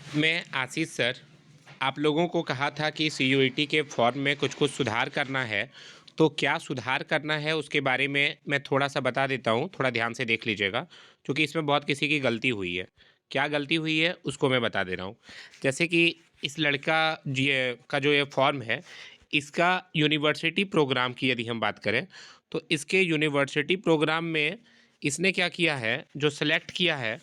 मैं आशीष सर, आप लोगों को कहा था कि सीयूईटी के फॉर्म में कुछ-कुछ सुधार करना है, तो क्या सुधार करना है उसके बारे में मैं थोड़ा-सा बता देता हूँ, थोड़ा ध्यान से देख लीजिएगा, क्योंकि इसमें बहुत किसी की गलती हुई है। क्या गलती हुई है, उसको मैं बता दे रहा हूँ। जैसे कि इस लड़का जो ये फॉर्म है, इसका यूनिवर्सिटी प्रोग्राम की यदि हम बात करें, तो इसके यूनिवर्सिटी प्रोग्राम में इसने क्या किया है, जो सेलेक्ट किया है,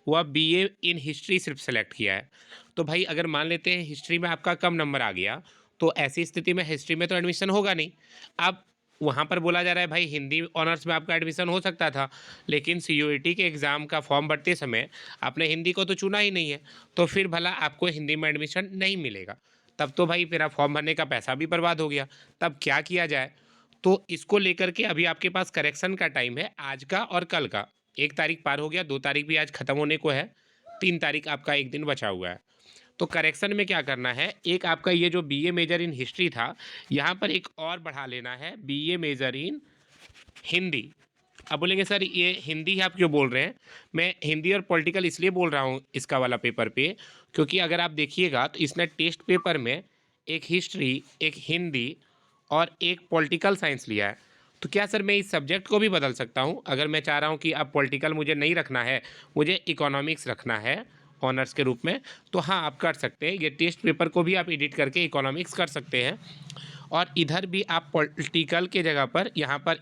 वह बीए इन हिस्ट्री सिर्फ सेलेक्ट किया है। तो भाई अगर मान लेते हैं हिस्ट्री में आपका कम नंबर आ गया, तो ऐसी स्थिति में हिस्ट्री में तो एडमिशन होगा नहीं। अब वहाँ पर बोला जा रहा है भाई हिंदी ऑनर्स में आपका एडमिशन हो सकता था, लेकिन सीयूईटी के एग्ज़ाम का फॉर्म भरते समय आपने हिंदी को तो चुना ही नहीं है, तो फिर भला आपको हिंदी में एडमिशन नहीं मिलेगा। तब तो भाई मेरा फॉर्म भरने का पैसा भी बर्बाद हो गया। तब क्या किया जाए? तो इसको लेकर के अभी आपके पास करेक्शन का टाइम है, आज का और कल का। 1 तारीख पार हो गया, 2 तारीख भी आज खत्म होने को है, 3 तारीख आपका 1 दिन बचा हुआ है। तो करेक्शन में क्या करना है, एक आपका ये जो बीए मेजर इन हिस्ट्री था, यहाँ पर एक और बढ़ा लेना है, बीए मेजर इन हिंदी। अब बोलेंगे सर ये हिंदी आप क्यों बोल रहे हैं? मैं हिंदी और पॉलिटिकल इसलिए बोल रहा हूँ इसका वाला पेपर पे, क्योंकि अगर आप देखिएगा तो इसने टेस्ट पेपर में एक हिस्ट्री, एक हिंदी और एक पॉलिटिकल साइंस लिया है। तो क्या सर मैं इस सब्जेक्ट को भी बदल सकता हूँ? अगर मैं चाह रहा हूँ कि अब पॉलिटिकल मुझे नहीं रखना है, मुझे इकोनॉमिक्स रखना है ऑनर्स के रूप में, तो हाँ आप कर सकते हैं। ये टेस्ट पेपर को भी आप एडिट करके इकोनॉमिक्स कर सकते हैं, और इधर भी आप पॉलिटिकल के जगह पर यहाँ पर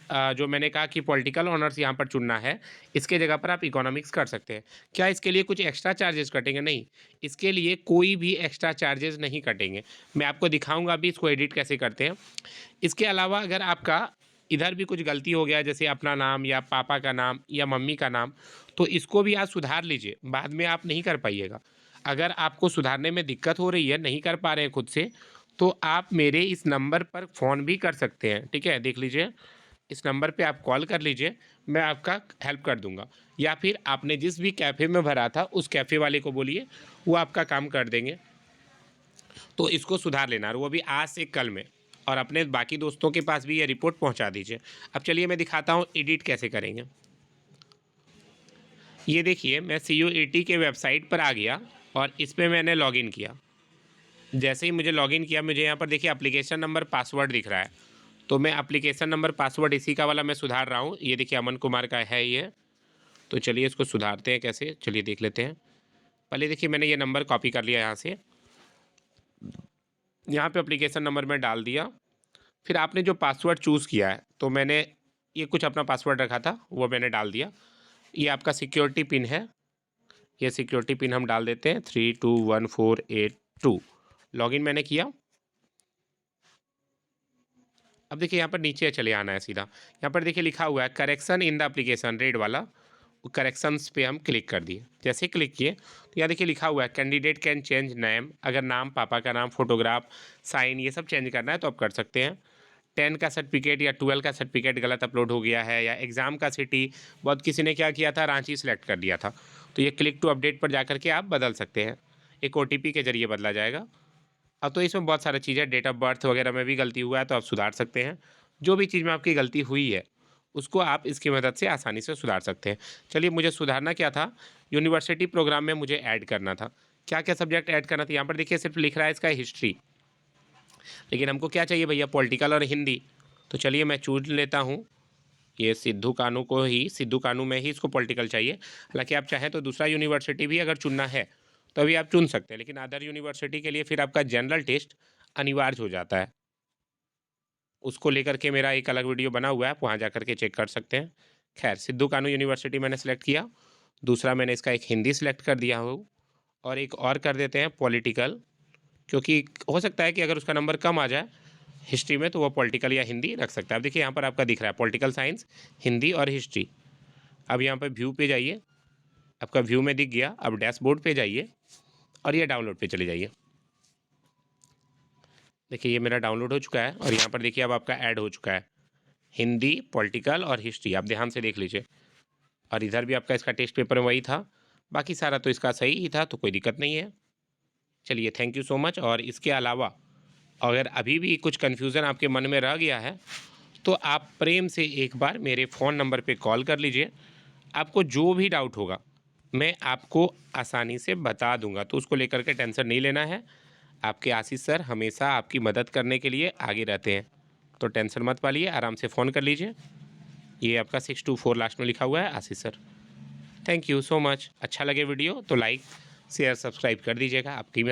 जो मैंने कहा कि पॉलिटिकल ऑनर्स यहाँ पर चुनना है, इसके जगह पर आप इकोनॉमिक्स कर सकते हैं। क्या इसके लिए कुछ एक्स्ट्रा चार्जेस कटेंगे? नहीं, इसके लिए कोई भी एक्स्ट्रा चार्जेस नहीं कटेंगे। मैं आपको दिखाऊंगा अभी इसको एडिट कैसे करते हैं। इसके अलावा अगर आपका इधर भी कुछ गलती हो गया, जैसे अपना नाम या पापा का नाम या मम्मी का नाम, तो इसको भी आप सुधार लीजिए, बाद में आप नहीं कर पाइएगा। अगर आपको सुधारने में दिक्कत हो रही है, नहीं कर पा रहे हैं खुद से, तो आप मेरे इस नंबर पर फ़ोन भी कर सकते हैं, ठीक है? देख लीजिए, इस नंबर पे आप कॉल कर लीजिए, मैं आपका हेल्प कर दूँगा। या फिर आपने जिस भी कैफ़े में भरा था, उस कैफ़े वाले को बोलिए, वो आपका काम कर देंगे। तो इसको सुधार लेना, और वो भी आज से कल में, और अपने बाकी दोस्तों के पास भी ये रिपोर्ट पहुँचा दीजिए। अब चलिए मैं दिखाता हूँ एडिट कैसे करेंगे। ये देखिए, मैं सीयूईटी के वेबसाइट पर आ गया और इस पे मैंने लॉगिन किया। जैसे ही मुझे लॉगिन किया, मुझे यहाँ पर देखिए एप्लीकेशन नंबर पासवर्ड दिख रहा है, तो मैं एप्लीकेशन नंबर पासवर्ड इसी का वाला मैं सुधार रहा हूँ। ये देखिए अमन कुमार का है ये। तो चलिए इसको सुधारते हैं कैसे, चलिए देख लेते हैं। पहले देखिए मैंने ये नंबर कॉपी कर लिया यहाँ से, यहाँ पे एप्लीकेशन नंबर में डाल दिया। फिर आपने जो पासवर्ड चूज़ किया है, तो मैंने ये कुछ अपना पासवर्ड रखा था, वो मैंने डाल दिया। ये आपका सिक्योरिटी पिन है, ये सिक्योरिटी पिन हम डाल देते हैं 321482। लॉगिन मैंने किया। अब देखिए यहाँ पर नीचे चले आना है सीधा, यहाँ पर देखिए लिखा हुआ है correction in the application, red वाला, करेक्शंस पे हम क्लिक कर दिए। जैसे ही क्लिक किए तो यहाँ देखिए लिखा हुआ है कैंडिडेट कैन चेंज नेम, अगर नाम, पापा का नाम, फोटोग्राफ, साइन, ये सब चेंज करना है तो आप कर सकते हैं। 10 का सर्टिफिकेट या 12 का सर्टिफिकेट गलत अपलोड हो गया है, या एग्ज़ाम का सिटी, बहुत किसी ने क्या किया था, रांची सेलेक्ट कर दिया था, तो ये क्लिक टू अपडेट पर जा करके आप बदल सकते हैं। एक ओटीपी के ज़रिए बदला जाएगा। अब तो इसमें बहुत सारी चीज़ें, डेट ऑफ बर्थ वगैरह में भी गलती हुआ है तो आप सुधार सकते हैं। जो भी चीज़ में आपकी गलती हुई है, उसको आप इसकी मदद से आसानी से सुधार सकते हैं। चलिए मुझे सुधारना क्या था, यूनिवर्सिटी प्रोग्राम में मुझे ऐड करना था। क्या-क्या सब्जेक्ट ऐड करना था, यहाँ पर देखिए सिर्फ लिख रहा है इसका हिस्ट्री, लेकिन हमको क्या चाहिए भैया, पॉलिटिकल और हिंदी। तो चलिए मैं चुन लेता हूँ ये सिद्धू कानू को ही, सिद्धू कानू में ही इसको पॉलिटिकल चाहिए। हालाँकि आप चाहें तो दूसरा यूनिवर्सिटी भी अगर चुनना है, तो अभी आप चुन सकते हैं, लेकिन अदर यूनिवर्सिटी के लिए फिर आपका जनरल टेस्ट अनिवार्य हो जाता है। उसको लेकर के मेरा एक अलग वीडियो बना हुआ है, आप वहाँ जा कर के चेक कर सकते हैं। खैर, सिद्धू कानू यूनिवर्सिटी मैंने सेलेक्ट किया, दूसरा मैंने इसका एक हिंदी सेलेक्ट कर दिया हो, और एक और कर देते हैं पॉलिटिकल, क्योंकि हो सकता है कि अगर उसका नंबर कम आ जाए हिस्ट्री में, तो वो पॉलिटिकल या हिंदी रख सकता है। अब देखिए यहाँ पर आपका दिख रहा है पॉलिटिकल साइंस, हिंदी और हिस्ट्री। अब यहाँ पर व्यू पे जाइए, आपका व्यू में दिख गया। अब डैशबोर्ड पे जाइए और ये डाउनलोड पे चले जाइए। देखिए ये मेरा डाउनलोड हो चुका है, और यहाँ पर देखिए अब आपका ऐड हो चुका है हिंदी, पॉलिटिकल और हिस्ट्री। आप ध्यान से देख लीजिए, और इधर भी आपका इसका टेस्ट पेपर में वही था, बाकी सारा तो इसका सही ही था, तो कोई दिक्कत नहीं है। चलिए थैंक यू सो मच। और इसके अलावा अगर अभी भी कुछ कन्फ्यूज़न आपके मन में रह गया है, तो आप प्रेम से एक बार मेरे फ़ोन नंबर पे कॉल कर लीजिए। आपको जो भी डाउट होगा मैं आपको आसानी से बता दूँगा, तो उसको लेकर के टेंशन नहीं लेना है। आपके आशीष सर हमेशा आपकी मदद करने के लिए आगे रहते हैं, तो टेंशन मत पालिए, आराम से फ़ोन कर लीजिए। ये आपका 624 लास्ट में लिखा हुआ है, Ashish sir. Thank you so much. अच्छा लगे वीडियो तो लाइक, शेयर, सब्सक्राइब कर दीजिएगा। आपकी